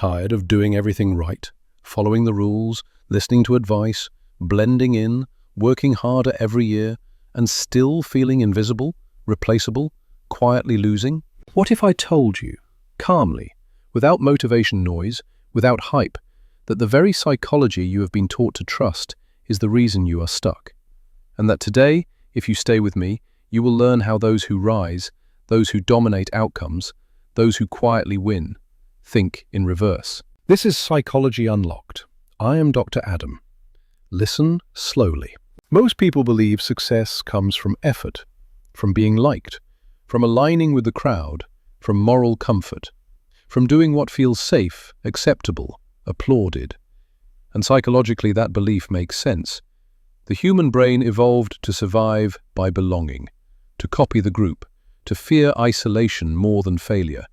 tired of doing everything right, following the rules, listening to advice, blending in, working harder every year, and still feeling invisible, replaceable, quietly losing? What if I told you, calmly, without motivation noise, without hype, that the very psychology you have been taught to trust is the reason you are stuck? And that today, if you stay with me, you will learn how those who rise, those who dominate outcomes, those who quietly win, think in reverse. This is Psychology Unlocked. I am Dr. Adam. Listen slowly. Most people believe success comes from effort, from being liked, from aligning with the crowd, from moral comfort, from doing what feels safe, acceptable, applauded. And psychologically, that belief makes sense. The human brain evolved to survive by belonging, to copy the group, to fear isolation more than failure,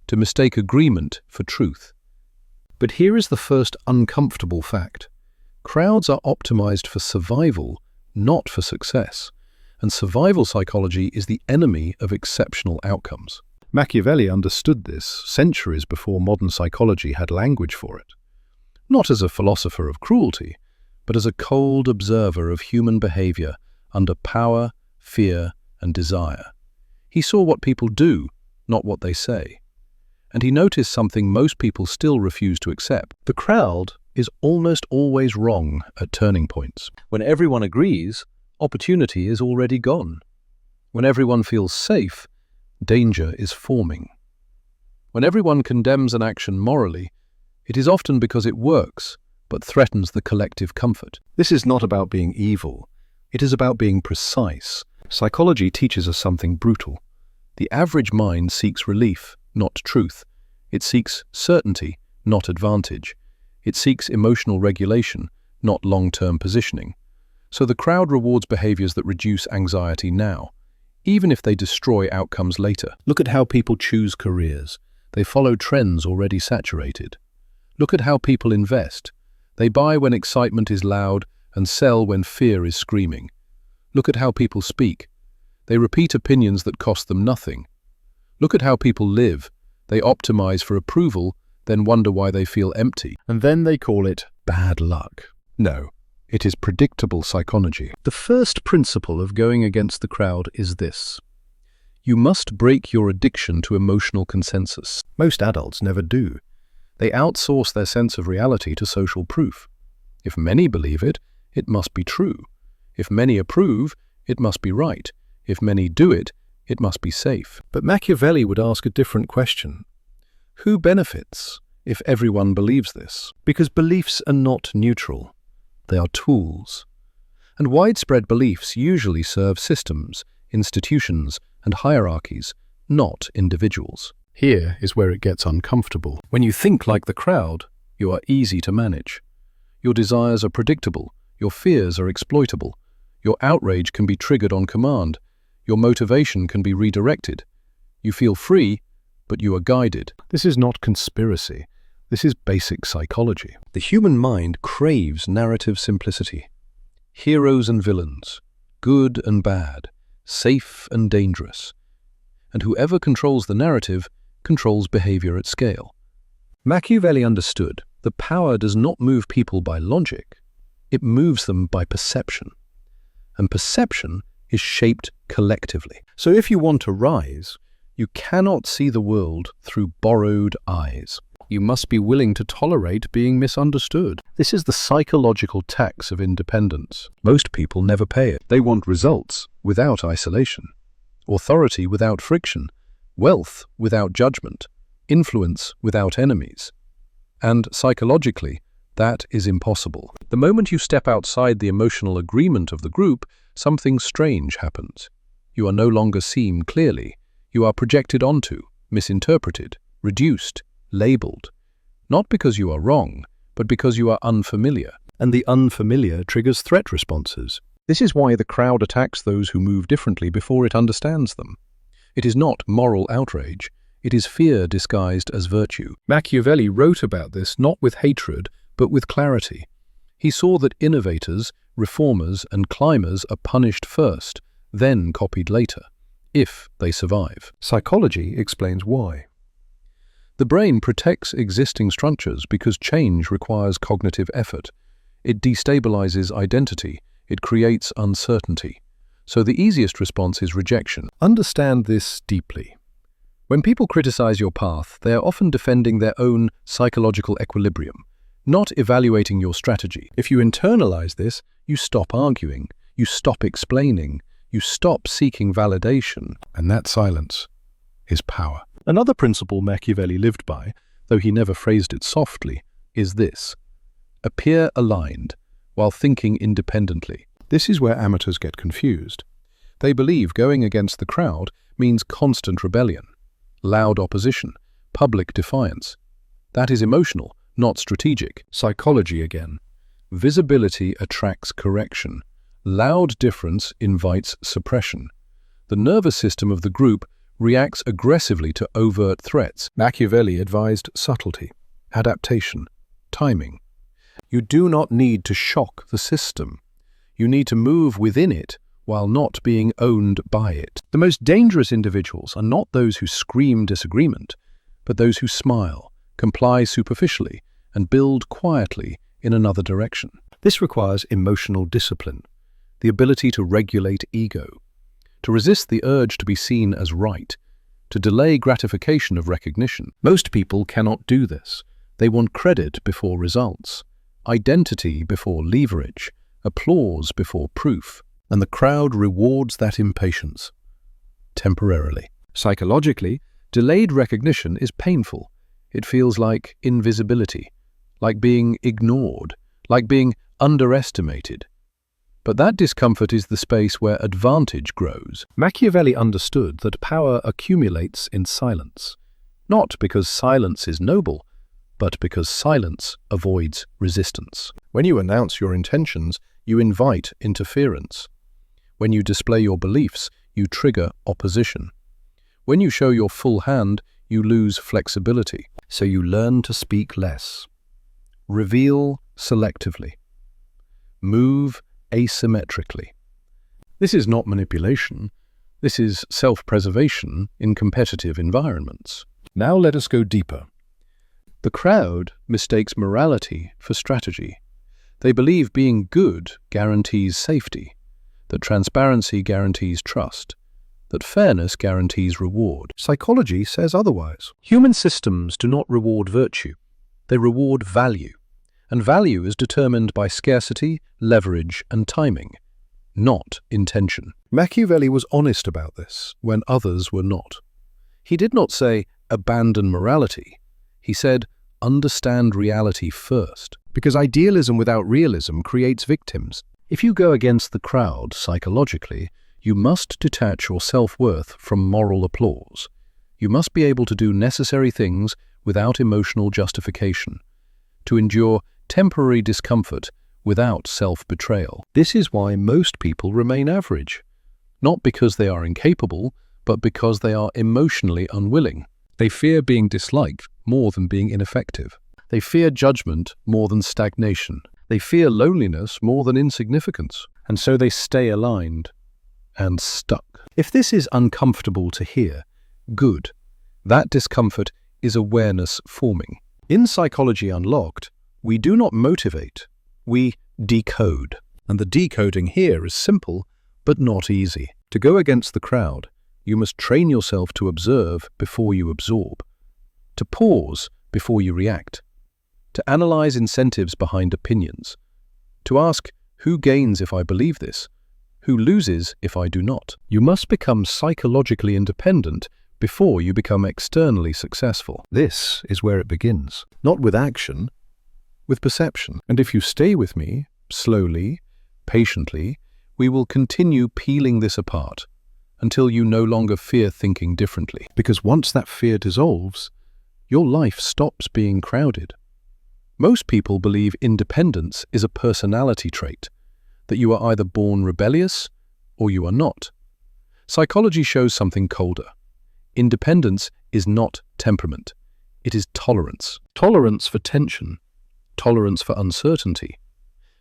to mistake agreement for truth. But here is the first uncomfortable fact. Crowds are optimized for survival, not for success. And survival psychology is the enemy of exceptional outcomes. Machiavelli understood this centuries before modern psychology had language for it. Not as a philosopher of cruelty, but as a cold observer of human behavior under power, fear, and desire. He saw what people do, not what they say. And he noticed something most people still refuse to accept. The crowd is almost always wrong at turning points. When everyone agrees, opportunity is already gone. When everyone feels safe, danger is forming. When everyone condemns an action morally, it is often because it works, but threatens the collective comfort. This is not about being evil. It is about being precise. Psychology teaches us something brutal. The average mind seeks relief, not truth. It seeks certainty, not advantage. It seeks emotional regulation, not long-term positioning. So the crowd rewards behaviors that reduce anxiety now, even if they destroy outcomes later. Look at how people choose careers. They follow trends already saturated. Look at how people invest. They buy when excitement is loud and sell when fear is screaming. Look at how people speak. They repeat opinions that cost them nothing. Look at how people live. They optimize for approval, then wonder why they feel empty. And then they call it bad luck. No, it is predictable psychology. The first principle of going against the crowd is this. You must break your addiction to emotional consensus. Most adults never do. They outsource their sense of reality to social proof. If many believe it, it must be true. If many approve, it must be right. If many do it, it must be safe. But Machiavelli would ask a different question. Who benefits if everyone believes this? Because beliefs are not neutral. They are tools. And widespread beliefs usually serve systems, institutions, and hierarchies, not individuals. Here is where it gets uncomfortable. When you think like the crowd, you are easy to manage. Your desires are predictable. Your fears are exploitable. Your outrage can be triggered on command. Your motivation can be redirected. You feel free, but you are guided. This is not conspiracy. This is basic psychology. The human mind craves narrative simplicity. Heroes and villains, good and bad, safe and dangerous. And whoever controls the narrative controls behavior at scale. Machiavelli understood that power does not move people by logic. It moves them by perception. And perception is shaped collectively. So if you want to rise, you cannot see the world through borrowed eyes. You must be willing to tolerate being misunderstood. This is the psychological tax of independence. Most people never pay it. They want results without isolation, authority without friction, wealth without judgment, influence without enemies. And psychologically, that is impossible. The moment you step outside the emotional agreement of the group, something strange happens. You are no longer seen clearly. You are projected onto, misinterpreted, reduced, labeled. Not because you are wrong, but because you are unfamiliar. And the unfamiliar triggers threat responses. This is why the crowd attacks those who move differently before it understands them. It is not moral outrage. It is fear disguised as virtue. Machiavelli wrote about this not with hatred, but with clarity. He saw that innovators, reformers, and climbers are punished first, then copied later, if they survive. Psychology explains why. The brain protects existing structures because change requires cognitive effort. It destabilizes identity. It creates uncertainty. So the easiest response is rejection. Understand this deeply. When people criticize your path, they are often defending their own psychological equilibrium, not evaluating your strategy. If you internalize this, you stop arguing, you stop explaining, you stop seeking validation, and that silence is power. Another principle Machiavelli lived by, though he never phrased it softly, is this: appear aligned while thinking independently. This is where amateurs get confused. They believe going against the crowd means constant rebellion, loud opposition, public defiance. That is emotional, not strategic. Psychology again. Visibility attracts correction. Loud difference invites suppression. The nervous system of the group reacts aggressively to overt threats. Machiavelli advised subtlety, adaptation, timing. You do not need to shock the system. You need to move within it while not being owned by it. The most dangerous individuals are not those who scream disagreement, but those who smile, comply superficially, and build quietly in another direction. This requires emotional discipline, the ability to regulate ego, to resist the urge to be seen as right, to delay gratification of recognition. Most people cannot do this. They want credit before results, identity before leverage, applause before proof, and the crowd rewards that impatience, temporarily. Psychologically, delayed recognition is painful. It feels like invisibility, like being ignored, like being underestimated. But that discomfort is the space where advantage grows. Machiavelli understood that power accumulates in silence, not because silence is noble, but because silence avoids resistance. When you announce your intentions, you invite interference. When you display your beliefs, you trigger opposition. When you show your full hand, you lose flexibility. So you learn to speak less. Reveal selectively. Move asymmetrically. This is not manipulation. This is self-preservation in competitive environments. Now let us go deeper. The crowd mistakes morality for strategy. They believe being good guarantees safety, that transparency guarantees trust, that fairness guarantees reward. Psychology says otherwise. Human systems do not reward virtue. They reward value. And value is determined by scarcity, leverage, and timing, not intention. Machiavelli was honest about this when others were not. He did not say, abandon morality. He said, understand reality first. Because idealism without realism creates victims. If you go against the crowd psychologically, you must detach your self-worth from moral applause. You must be able to do necessary things without emotional justification, to endure temporary discomfort without self-betrayal. This is why most people remain average, not because they are incapable, but because they are emotionally unwilling. They fear being disliked more than being ineffective. They fear judgment more than stagnation. They fear loneliness more than insignificance. And so they stay aligned and stuck. If this is uncomfortable to hear, good. That discomfort is awareness forming. In Psychology Unlocked, we do not motivate, we decode. And the decoding here is simple, but not easy. To go against the crowd, you must train yourself to observe before you absorb, to pause before you react, to analyze incentives behind opinions, to ask, who gains if I believe this? Who loses if I do not? You must become psychologically independent before you become externally successful. This is where it begins, not with action, with perception. And if you stay with me, slowly, patiently, we will continue peeling this apart until you no longer fear thinking differently. Because once that fear dissolves, your life stops being crowded. Most people believe independence is a personality trait, that you are either born rebellious or you are not. Psychology shows something colder. Independence is not temperament. It is tolerance. Tolerance for tension. Tolerance for uncertainty.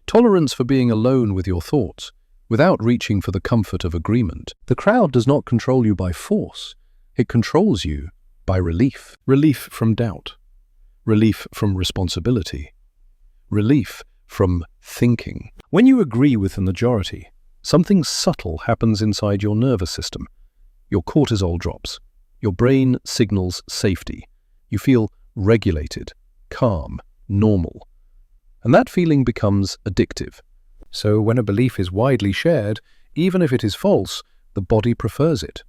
Tolerance for being alone with your thoughts, without reaching for the comfort of agreement. The crowd does not control you by force. It controls you By relief. Relief from doubt. Relief from responsibility. Relief from thinking. When you agree with the majority, something subtle happens inside your nervous system. Your cortisol drops. Your brain signals safety. You feel regulated, calm, normal. And that feeling becomes addictive. So when a belief is widely shared, even if it is false, the body prefers it,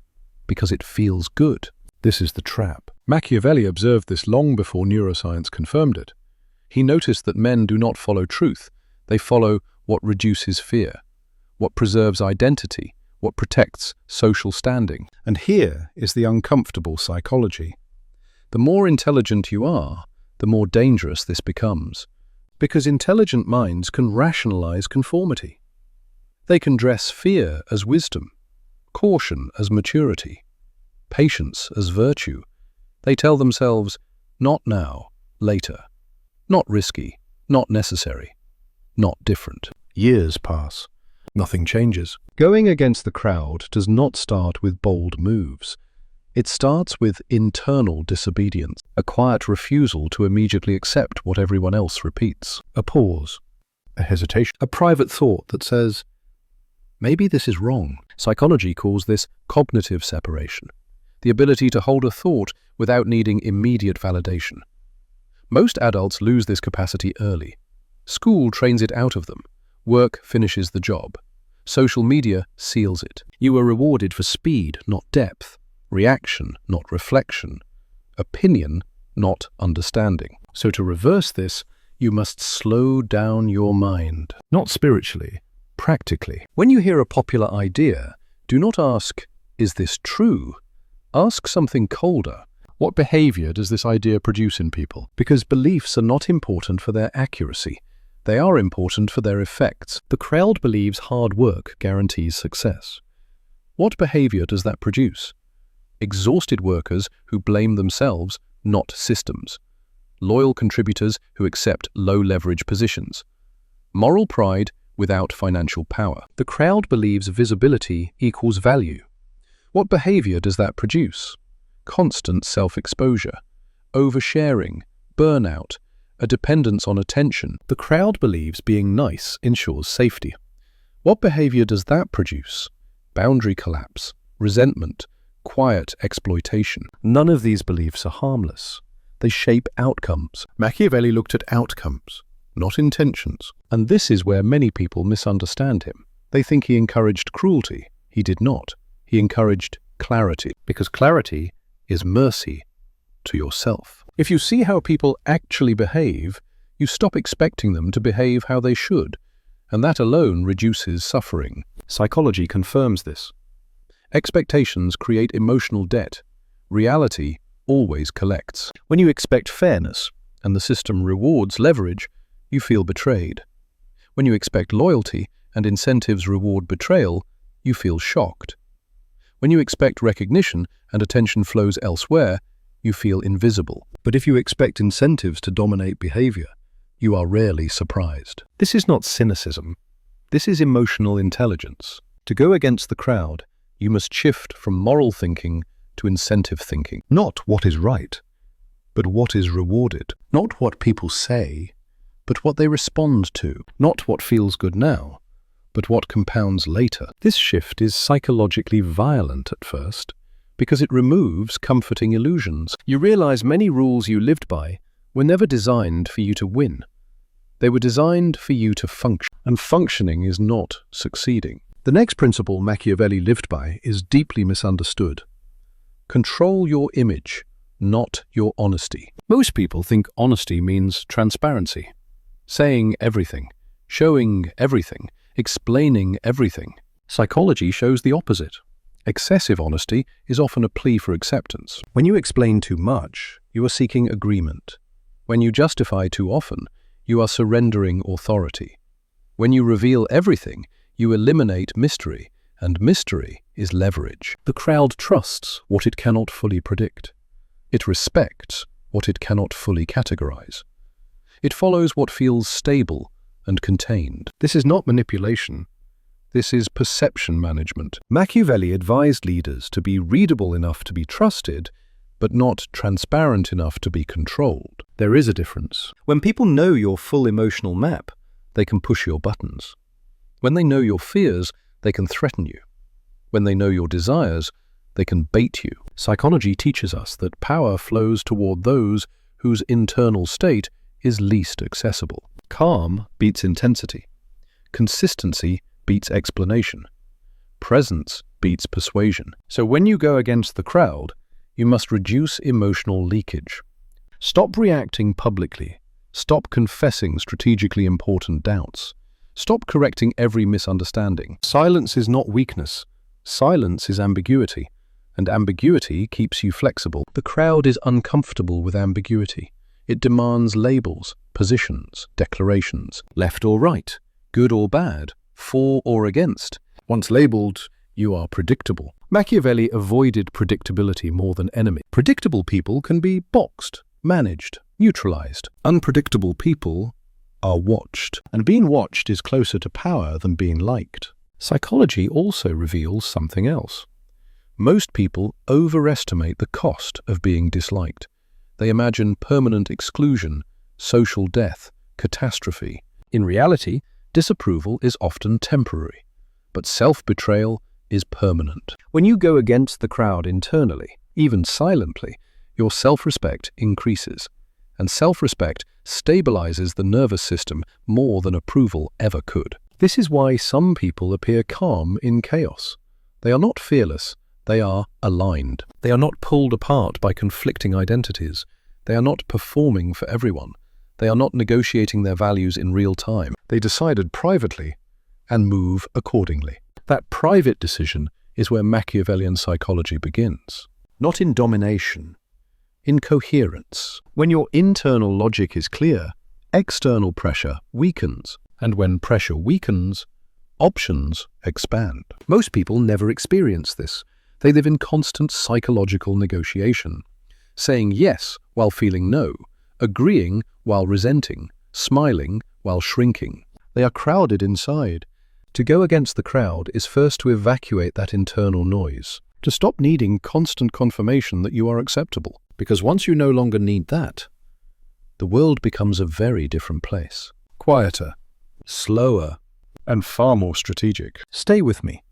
because it feels good. This is the trap. Machiavelli observed this long before neuroscience confirmed it. He noticed that men do not follow truth. They follow what reduces fear, what preserves identity, what protects social standing. And here is the uncomfortable psychology. The more intelligent you are, the more dangerous this becomes. Because intelligent minds can rationalize conformity. They can dress fear as wisdom, caution as maturity, patience as virtue. They tell themselves, not now, later. Not risky, not necessary, not different. Years pass. Nothing changes. Going against the crowd does not start with bold moves. It starts with internal disobedience, a quiet refusal to immediately accept what everyone else repeats. A pause, a hesitation, a private thought that says, maybe this is wrong. Psychology calls this cognitive separation, the ability to hold a thought without needing immediate validation. Most adults lose this capacity early. School trains it out of them. Work finishes the job. Social media seals it. You are rewarded for speed, not depth. Reaction, not reflection. Opinion, not understanding. So to reverse this, you must slow down your mind. Not spiritually, practically. When you hear a popular idea, do not ask, is this true? Ask something colder. What behavior does this idea produce in people? Because beliefs are not important for their accuracy. They are important for their effects. The crowd believes hard work guarantees success. What behavior does that produce? Exhausted workers who blame themselves, not systems. Loyal contributors who accept low-leverage positions. Moral pride without financial power. The crowd believes visibility equals value. What behavior does that produce? Constant self-exposure, oversharing, burnout, a dependence on attention. The crowd believes being nice ensures safety. What behavior does that produce? Boundary collapse, resentment, quiet exploitation. None of these beliefs are harmless. They shape outcomes. Machiavelli looked at outcomes, not intentions. And this is where many people misunderstand him. They think he encouraged cruelty. He did not. He encouraged clarity, because clarity is mercy to yourself. If you see how people actually behave, you stop expecting them to behave how they should, and that alone reduces suffering. Psychology confirms this. Expectations create emotional debt. Reality always collects. When you expect fairness, and the system rewards leverage, you feel betrayed. When you expect loyalty, and incentives reward betrayal, you feel shocked. When you expect recognition and attention flows elsewhere, you feel invisible. But if you expect incentives to dominate behavior, you are rarely surprised. This is not cynicism. This is emotional intelligence. To go against the crowd, you must shift from moral thinking to incentive thinking. Not what is right, but what is rewarded. Not what people say, but what they respond to. Not what feels good now, but what compounds later. This shift is psychologically violent at first, because it removes comforting illusions. You realize many rules you lived by were never designed for you to win. They were designed for you to function, and functioning is not succeeding. The next principle Machiavelli lived by is deeply misunderstood. Control your image, not your honesty. Most people think honesty means transparency, saying everything, showing everything, explaining everything. Psychology shows the opposite. Excessive honesty is often a plea for acceptance. When you explain too much, you are seeking agreement. When you justify too often, you are surrendering authority. When you reveal everything, you eliminate mystery, and mystery is leverage. The crowd trusts what it cannot fully predict. It respects what it cannot fully categorize. It follows what feels stable and contained. This is not manipulation. This is perception management. Machiavelli advised leaders to be readable enough to be trusted, but not transparent enough to be controlled. There is a difference. When people know your full emotional map, they can push your buttons. When they know your fears, they can threaten you. When they know your desires, they can bait you. Psychology teaches us that power flows toward those whose internal state is least accessible. Calm beats intensity. Consistency beats explanation. Presence beats persuasion. So when you go against the crowd, you must reduce emotional leakage. Stop reacting publicly. Stop confessing strategically important doubts. Stop correcting every misunderstanding. Silence is not weakness. Silence is ambiguity, and ambiguity keeps you flexible. The crowd is uncomfortable with ambiguity. It demands labels, positions, declarations, left or right, good or bad, for or against. Once labeled, you are predictable. Machiavelli avoided predictability more than enemy. Predictable people can be boxed, managed, neutralized. Unpredictable people are watched, and being watched is closer to power than being liked. Psychology also reveals something else. Most people overestimate the cost of being disliked. They imagine permanent exclusion, social death, catastrophe. In reality, disapproval is often temporary, but self-betrayal is permanent. When you go against the crowd internally, even silently, your self-respect increases, and self-respect stabilizes the nervous system more than approval ever could. This is why some people appear calm in chaos. They are not fearless, they are aligned. They are not pulled apart by conflicting identities. They are not performing for everyone. They are not negotiating their values in real time. They decided privately and move accordingly. That private decision is where Machiavellian psychology begins. Not in domination, in coherence. When your internal logic is clear, external pressure weakens. And when pressure weakens, options expand. Most people never experience this. They live in constant psychological negotiation, saying yes while feeling no, agreeing while resenting, smiling while shrinking. They are crowded inside. To go against the crowd is first to evacuate that internal noise, to stop needing constant confirmation that you are acceptable. Because once you no longer need that, the world becomes a very different place. Quieter, slower, and far more strategic. Stay with me.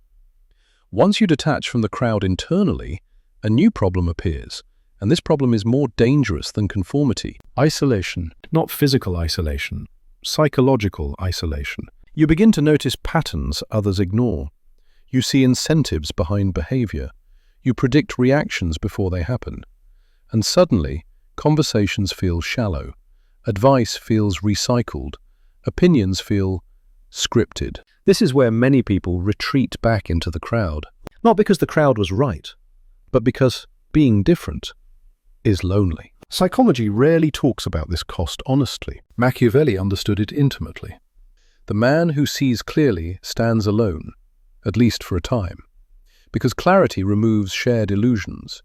Once you detach from the crowd internally, a new problem appears, and this problem is more dangerous than conformity. Isolation, not physical isolation, psychological isolation. You begin to notice patterns others ignore. You see incentives behind behavior. You predict reactions before they happen. And suddenly, conversations feel shallow. Advice feels recycled. Opinions feel scripted. This is where many people retreat back into the crowd. Not because the crowd was right, but because being different is lonely. Psychology rarely talks about this cost honestly. Machiavelli understood it intimately. The man who sees clearly stands alone, at least for a time, because clarity removes shared illusions,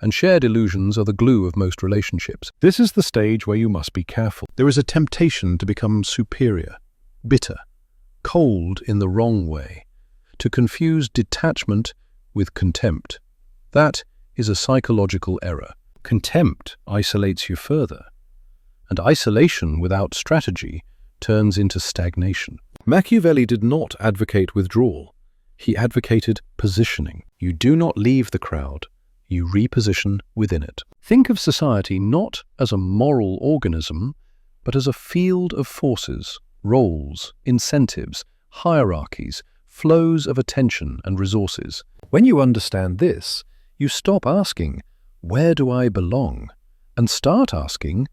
and shared illusions are the glue of most relationships. This is the stage where you must be careful. There is a temptation to become superior, bitter, cold in the wrong way, to confuse detachment with contempt. That is a psychological error. Contempt isolates you further, and isolation without strategy turns into stagnation. Machiavelli did not advocate withdrawal. He advocated positioning. You do not leave the crowd, you reposition within it. Think of society not as a moral organism, but as a field of forces, roles, incentives, hierarchies, flows of attention and resources. When you understand this, you stop asking, "Where do I belong?" and start asking,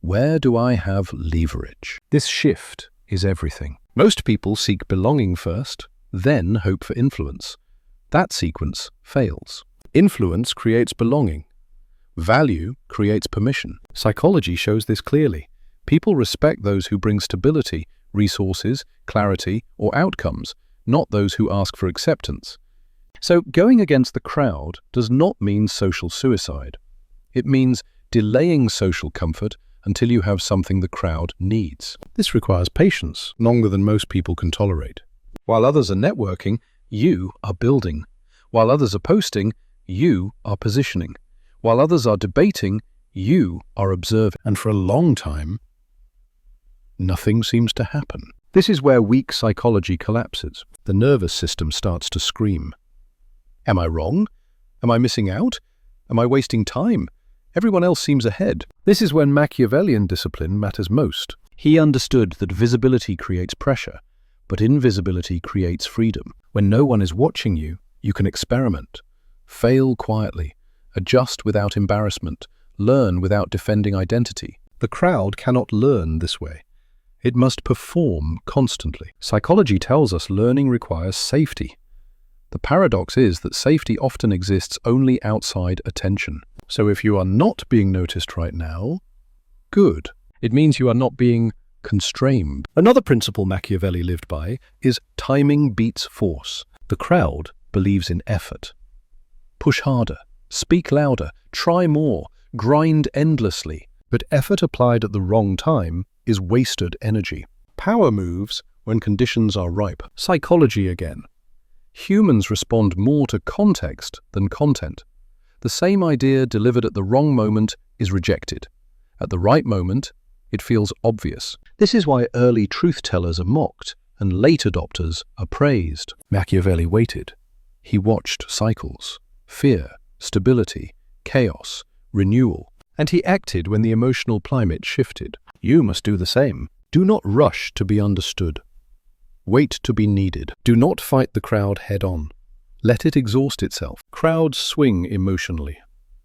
"Where do I have leverage?" This shift is everything. Most people seek belonging first, then hope for influence. That sequence fails. Influence creates belonging. Value creates permission. Psychology shows this clearly. People respect those who bring stability, resources, clarity, or outcomes, not those who ask for acceptance. So going against the crowd does not mean social suicide. It means delaying social comfort until you have something the crowd needs. This requires patience, longer than most people can tolerate. While others are networking, you are building. While others are posting, you are positioning. While others are debating, you are observing. And for a long time, nothing seems to happen. This is where weak psychology collapses. The nervous system starts to scream. Am I wrong? Am I missing out? Am I wasting time? Everyone else seems ahead. This is when Machiavellian discipline matters most. He understood that visibility creates pressure, but invisibility creates freedom. When no one is watching you, you can experiment, fail quietly, adjust without embarrassment, learn without defending identity. The crowd cannot learn this way. It must perform constantly. Psychology tells us learning requires safety. The paradox is that safety often exists only outside attention. So if you are not being noticed right now, good. It means you are not being constrained. Another principle Machiavelli lived by is timing beats force. The crowd believes in effort. Push harder, speak louder, try more, grind endlessly. But effort applied at the wrong time is wasted energy. Power moves when conditions are ripe. Psychology again. Humans respond more to context than content. The same idea delivered at the wrong moment is rejected. At the right moment, it feels obvious. This is why early truth-tellers are mocked and late adopters are praised. Machiavelli waited. He watched cycles, fear, stability, chaos, renewal, and he acted when the emotional climate shifted. You must do the same. Do not rush to be understood. Wait to be needed. Do not fight the crowd head-on. Let it exhaust itself. Crowds swing emotionally,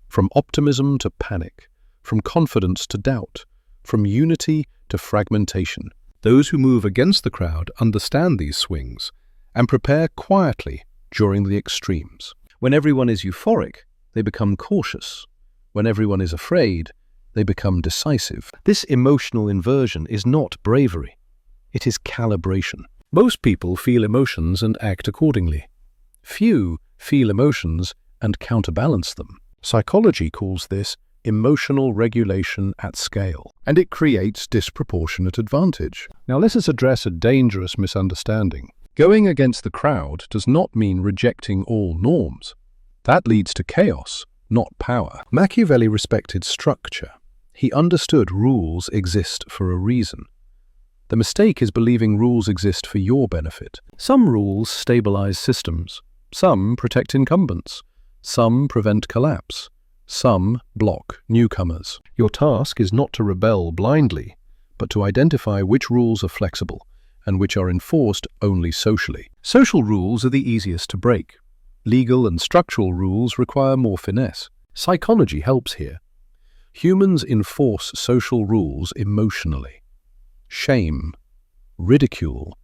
from optimism to panic, from confidence to doubt, from unity to fragmentation. Those who move against the crowd understand these swings and prepare quietly during the extremes. When everyone is euphoric, they become cautious. When everyone is afraid, they become decisive. This emotional inversion is not bravery. It is calibration. Most people feel emotions and act accordingly. Few feel emotions and counterbalance them. Psychology calls this emotional regulation at scale, and it creates disproportionate advantage. Now let us address a dangerous misunderstanding. Going against the crowd does not mean rejecting all norms. That leads to chaos, not power. Machiavelli respected structure. He understood rules exist for a reason. The mistake is believing rules exist for your benefit. Some rules stabilize systems. Some protect incumbents. Some prevent collapse. Some block newcomers. Your task is not to rebel blindly, but to identify which rules are flexible and which are enforced only socially. Social rules are the easiest to break. Legal and structural rules require more finesse. Psychology helps here. Humans enforce social rules emotionally. Shame, ridicule,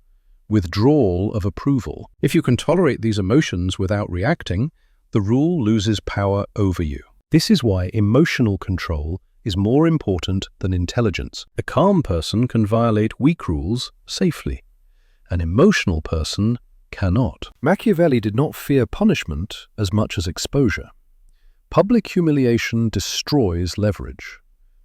withdrawal of approval. If you can tolerate these emotions without reacting, the rule loses power over you. This is why emotional control is more important than intelligence. A calm person can violate weak rules safely. An emotional person cannot. Machiavelli did not fear punishment as much as exposure. Public humiliation destroys leverage.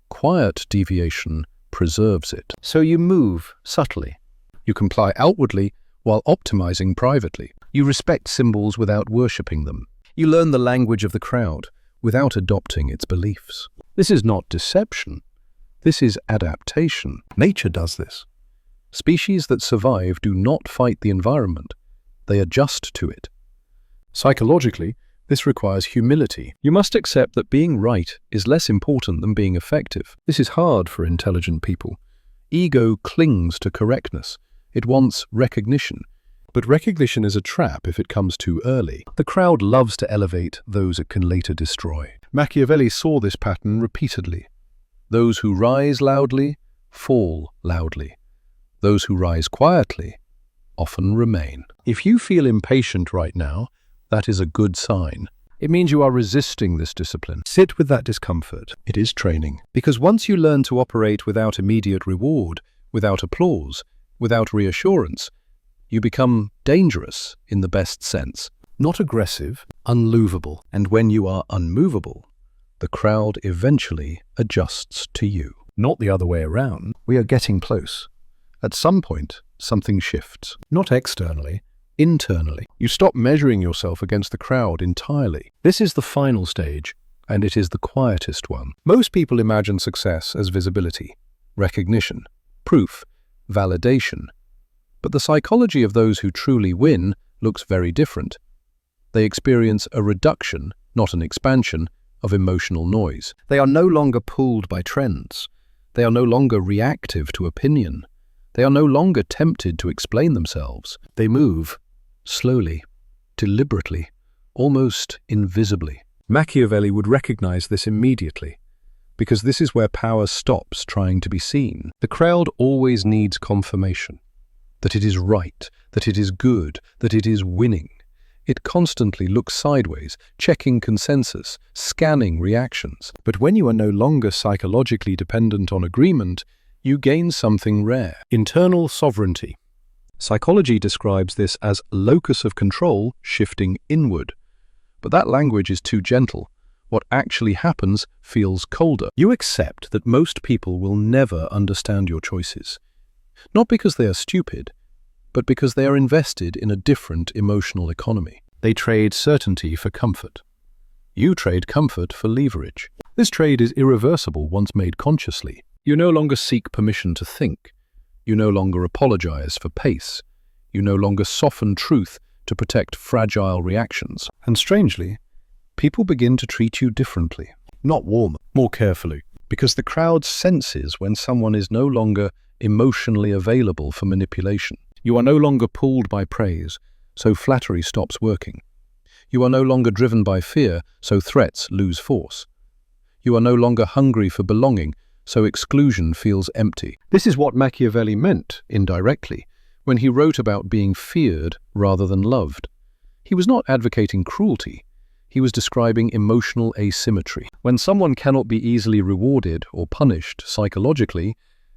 Quiet deviation preserves it. So you move subtly. You comply outwardly while optimizing privately. You respect symbols without worshipping them. You learn the language of the crowd without adopting its beliefs. This is not deception. This is adaptation. Nature does this. Species that survive do not fight the environment. They adjust to it. Psychologically, this requires humility. You must accept that being right is less important than being effective. This is hard for intelligent people. Ego clings to correctness. It wants recognition. But recognition is a trap if it comes too early. The crowd loves to elevate those it can later destroy. Machiavelli saw this pattern repeatedly. Those who rise loudly fall loudly. Those who rise quietly often remain. If you feel impatient right now, that is a good sign. It means you are resisting this discipline. Sit with that discomfort. It is training. Because once you learn to operate without immediate reward, without applause, without reassurance, you become dangerous in the best sense. Not aggressive, unmovable. And when you are unmovable, the crowd eventually adjusts to you. Not the other way around. We are getting close. At some point, something shifts. Not externally, internally. You stop measuring yourself against the crowd entirely. This is the final stage, and it is the quietest one. Most people imagine success as visibility, recognition, proof, validation. But the psychology of those who truly win looks very different. They experience a reduction, not an expansion, of emotional noise. They are no longer pulled by trends. They are no longer reactive to opinion. They are no longer tempted to explain themselves. They move slowly, deliberately, almost invisibly. Machiavelli would recognize this immediately, because this is where power stops trying to be seen. The crowd always needs confirmation, that it is right, that it is good, that it is winning. It constantly looks sideways, checking consensus, scanning reactions. But when you are no longer psychologically dependent on agreement, you gain something rare: internal sovereignty. Psychology describes this as locus of control shifting inward. But that language is too gentle. What actually happens feels colder. You accept that most people will never understand your choices. Not because they are stupid, but because they are invested in a different emotional economy. They trade certainty for comfort. You trade comfort for leverage. This trade is irreversible once made consciously. You no longer seek permission to think. You no longer apologize for pace. You no longer soften truth to protect fragile reactions. And strangely, people begin to treat you differently. Not warmer, more carefully. Because the crowd senses when someone is no longer emotionally available for manipulation. You are no longer pulled by praise, so flattery stops working. You are no longer driven by fear, so threats lose force. You are no longer hungry for belonging, so exclusion feels empty. This is what Machiavelli meant, indirectly, when he wrote about being feared rather than loved. He was not advocating cruelty. He was describing emotional asymmetry. When someone cannot be easily rewarded or punished psychologically,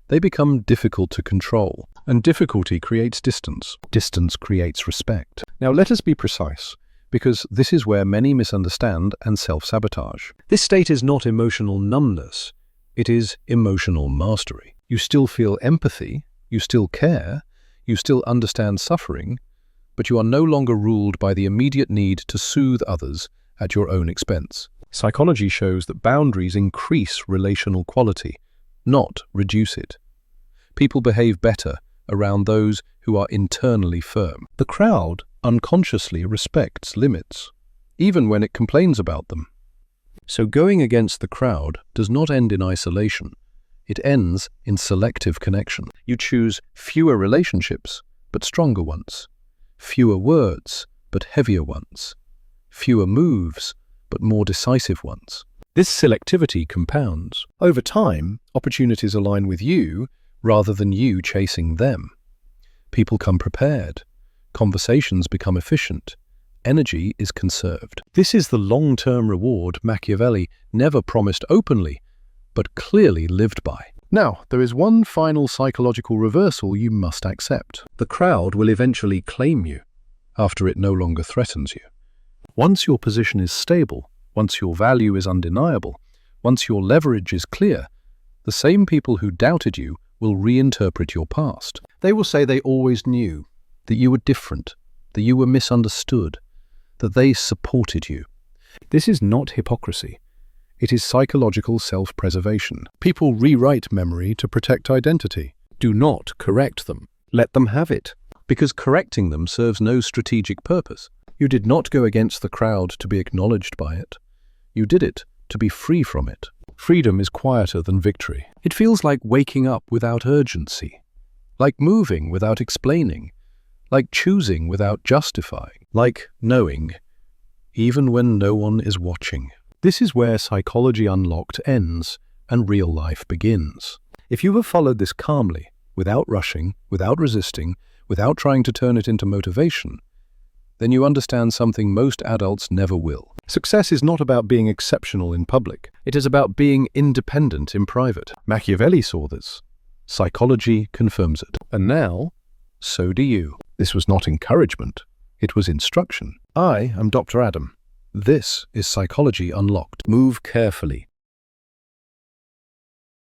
they become difficult to control. And difficulty creates distance. Distance creates respect. Now let us be precise, because this is where many misunderstand and self-sabotage. This state is not emotional numbness. It is emotional mastery. You still feel empathy, you still care, you still understand suffering, but you are no longer ruled by the immediate need to soothe others at your own expense. Psychology shows that boundaries increase relational quality, not reduce it. People behave better around those who are internally firm. The crowd unconsciously respects limits, even when it complains about them. So going against the crowd does not end in isolation. It ends in selective connection. You choose fewer relationships, but stronger ones. Fewer words, but heavier ones. Fewer moves, but more decisive ones. This selectivity compounds. Over time, opportunities align with you rather than you chasing them. People come prepared. Conversations become efficient. Energy is conserved. This is the long-term reward Machiavelli never promised openly, but clearly lived by. Now, there is one final psychological reversal you must accept. The crowd will eventually claim you, after it no longer threatens you. Once your position is stable, once your value is undeniable, once your leverage is clear, the same people who doubted you will reinterpret your past. They will say they always knew, that you were different, that you were misunderstood, that they supported you. This is not hypocrisy. It is psychological self-preservation. People rewrite memory to protect identity. Do not correct them. Let them have it. Because correcting them serves no strategic purpose. You did not go against the crowd to be acknowledged by it. You did it to be free from it. Freedom is quieter than victory. It feels like waking up without urgency, like moving without explaining, like choosing without justifying, like knowing, even when no one is watching. This is where Psychology Unlocked ends and real life begins. If you have followed this calmly, without rushing, without resisting, without trying to turn it into motivation, then you understand something most adults never will. Success is not about being exceptional in public. It is about being independent in private. Machiavelli saw this. Psychology confirms it. And now, so do you. This was not encouragement. It was instruction. I am Dr. Adam. This is Psychology Unlocked. Move carefully.